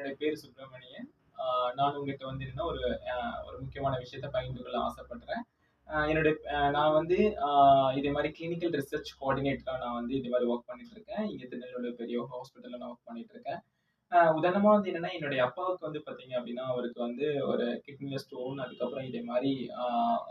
என்னுடைய பேரு சுப்பிரமணியன். ஆ நான் உங்ககிட்ட வந்து என்னன்னா ஒரு முக்கியமான விஷயத்த பகிர்ந்து கொள்ள ஆசைப்படுறேன். நான் வந்து இதே மாரி கிளினிக்கல் ரிசர்ச் கோஆர்டினேட்டரா நான் வந்து இது மாரி வொர்க் பண்ணிட்டு இருக்கேன். இங்க திருநெல்வேலில பெரிய ஹாஸ்பிட்டல்ல நான் வொர்க் பண்ணிட்டு இருக்கேன். உதாரணமா வந்து என்னன்னா, என்னுடைய அப்பாவுக்கு வந்து பார்த்தீங்க அப்டின்னா, அவருக்கு வந்து ஒரு கிட்னில ஸ்டோன், அதுக்கப்புறம் இதே மாரி ஆ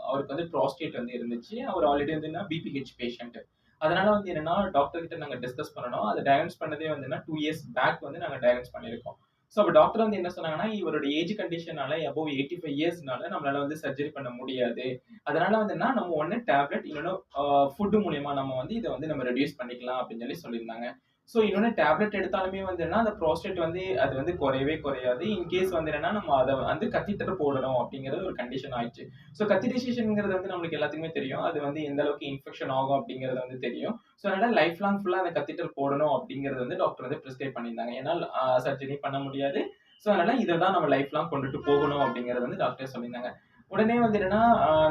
அவருக்கு வந்து புரோஸ்டேட் வந்து இருந்துச்சு. அவர் ஆல்ரெடி வந்து பிபிஹெச் பேஷண்ட். அதனால வந்து என்னன்னா, டாக்டர் கிட்ட நாங்க டிஸ்கஸ் பண்ணனோம். அத டயக்னோஸ் பண்ணதே வந்துன்னா 2 இயர்ஸ் பேக் வந்து நாங்க டயக்னோஸ் பண்ணியிருக்கோம். அப்ப டாக்டர் வந்து என்ன சொன்னாங்கன்னா, இவருடைய ஏஜ் கண்டிஷன்னால அபோவ் 85 இயர்ஸ்னால நம்மளால வந்து சர்ஜரி பண்ண முடியாது. அதனால வந்துன்னா, நம்ம ஒண்ணு டேப்லெட் இல்லன்னா ஃபுட் மூலியமா நம்ம வந்து இத வந்து நம்ம ரெடியூஸ் பண்ணிக்கலாம் அப்டின்னு சொல்லியிருந்தாங்க. இன்னொன்னு டேப்லெட் எடுத்தாலுமே வந்து என்னன்னா, அந்த புரோஸ்டேட் வந்து அது வந்து குறையவே குறையாது. இன்கேஸ் வந்து என்னன்னா, நம்ம அத வந்து கத்தீட்டர் போடணும் அப்படிங்கிறது ஒரு கண்டிஷன் ஆயிடுச்சு. கத்தீட்ரைசேஷன்ங்கிறது வந்து நம்மளுக்கு எல்லாத்துக்குமே தெரியும். அது வந்து எந்த அளவுக்கு இன்ஃபெக்ஷன் ஆகும் அப்படிங்கிறது வந்து தெரியும். அதனால லைஃப் லாங் ஃபுல்லா அந்த கத்தீட்டர் போடணும் அப்படிங்கிறது வந்து டாக்டர் வந்து பிரிஸ்கிரைப் பண்ணியிருந்தாங்க. ஏன்னா சர்ஜரி பண்ண முடியாது. அதனால இத தான் நம்ம லைஃப் லாங் கொண்டுட்டு போகணும் அப்படிங்கிறது வந்து டாக்டரே சொல்லியிருந்தாங்க. உடனே வந்து என்னன்னா,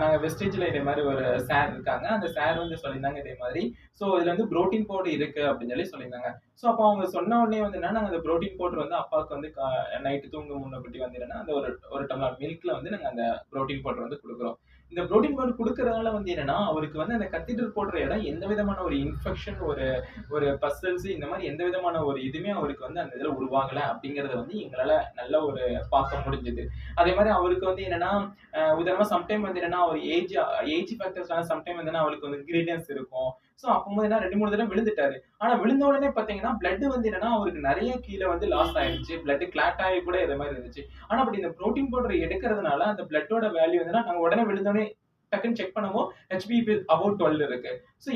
நாங்க வெஸ்டேஜ்ல இதே மாரி ஒரு சார் இருக்காங்க. அந்த சார் வந்து சொல்லியிருந்தாங்க இதே மாதிரி. இதுல வந்து புரோட்டீன் பவுடர் இருக்கு அப்படின்னு சொல்லியிருந்தாங்க. அப்ப அவங்க சொன்ன உடனே வந்து என்னன்னா, நாங்க அந்த புரோட்டீன் பவுடர் வந்து அப்பாவுக்கு வந்து நைட் தூங்க முன்னக்கூட்டி வந்து என்னன்னா, அந்த ஒரு ஒரு டம்ளர் மில்க்ல வந்து நாங்க அந்த புரோட்டீன் பவுடர் வந்து குடுக்குறோம். இந்த புரோட்டீன் பவுடர் குடுக்கறதால வந்து என்னன்னா, அவருக்கு வந்து அந்த கத்தீட்டர் போடுற இடம் எந்த விதமான ஒரு இன்ஃபெக்ஷன், ஒரு ஒரு பஸ்ஸல்ஸ் இந்த மாரி எந்த விதமான ஒரு இதுவுமே அவருக்கு வந்து அந்த இதுல உருவாகல அப்படிங்கிறத வந்து எங்களால நல்ல ஒரு பார்க்க முடிஞ்சது. அதே மாரி அவருக்கு வந்து என்னன்னா, உதாரணமா சம்டைம் வந்து என்னன்னா, அவர் ஏஜ் ஃபேக்டர்ஸ்னால சம்டைம் வந்து அவருக்கு வந்து கிரீடியன்ஸ் இருக்கும். அப்பம்போது என்ன 2, 3 தடவ விழுந்துட்டாரு. ஆனா விழுந்த உடனே பார்த்தீங்கன்னா, பிளட் வந்து என்னன்னா, அவருக்கு நெறைய கீழ வந்து லாஸ் ஆயிருச்சு. பிளட் கிளாட் ஆகி கூட இது மாரி இருந்துச்சு. பட் இந்த புரோட்டீன் பவுடர் எடுக்கிறதுனால அந்த பிளட்டோட வேல்யூ வந்துன்னா, நாங்க உடனே விழுந்தோனே டக்குன்னு செக் பண்ணவும் ஹெச்பிபி அபோவ் 12 இருக்கு.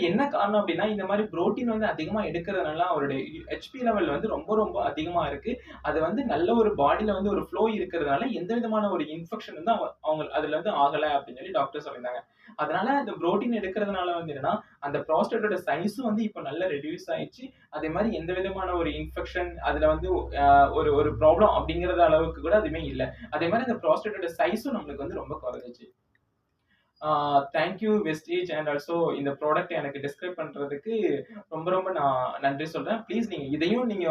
என்ன காரணம் அப்டின்னா, இந்த மாரி புரோட்டீன் வந்து அதிகமா எடுக்கிறதுனால அவருடைய ஹெச்பி லெவல் வந்து ரொம்ப ரொம்ப அதிகமா இருக்கு. அது வந்து நல்ல ஒரு பாடில வந்து ஒரு ஃப்ளோ இருக்கிறதுனால எந்த விதமான ஒரு இன்ஃபெக்ஷன் வந்து அவங்க அதுல வந்து ஆகல அப்டின்னு டாக்டர் சொல்லியிருந்தாங்க. அதனால இந்த புரோட்டீன் எடுக்கிறதுனால வந்து என்னன்னா, அந்த புரோஸ்டேட்டோட சைஸும் வந்து இப்ப நல்லா ரெடியூஸ் ஆயிடுச்சு. அதே மாரி எந்த விதமான ஒரு இன்ஃபெக்ஷன் அதுல வந்து அ ஒரு ஒரு ப்ராப்ளம் அப்படிங்கிற அளவுக்கு கூட எதுவுமே இல்ல. அதே மாரி அந்த புரோஸ்டேட்டோட சைஸும் நம்மளுக்கு வந்து ரொம்ப குறைஞ்சுச்சு. Thank you wastage and also இந்த ப்ராடக்ட் எனக்கு டிஸ்கிரைப் பண்றதுக்கு ரொம்ப ரொம்ப நான் நன்றி சொல்றேன். ப்ளீஸ் நீங்க இதையும் நீங்க